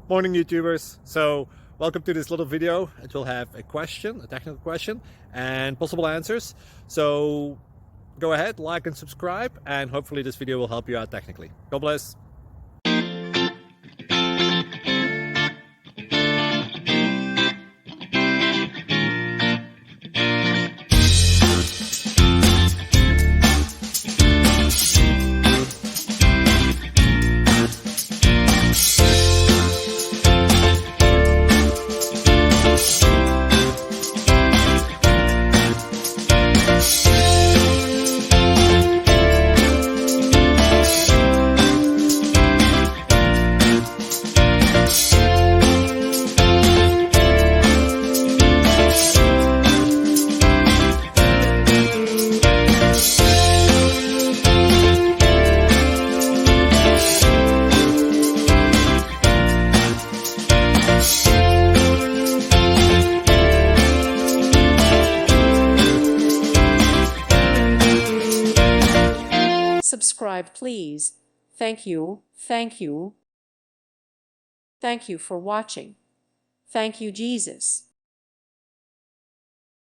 Morning YouTubers. So welcome to this little video. It will have a question, a technical question, and possible answers. So go ahead, like and subscribe, and hopefully this video will help you out technically. God bless. Subscribe, please. Thank you, thank you. Thank you for watching. Thank you, Jesus.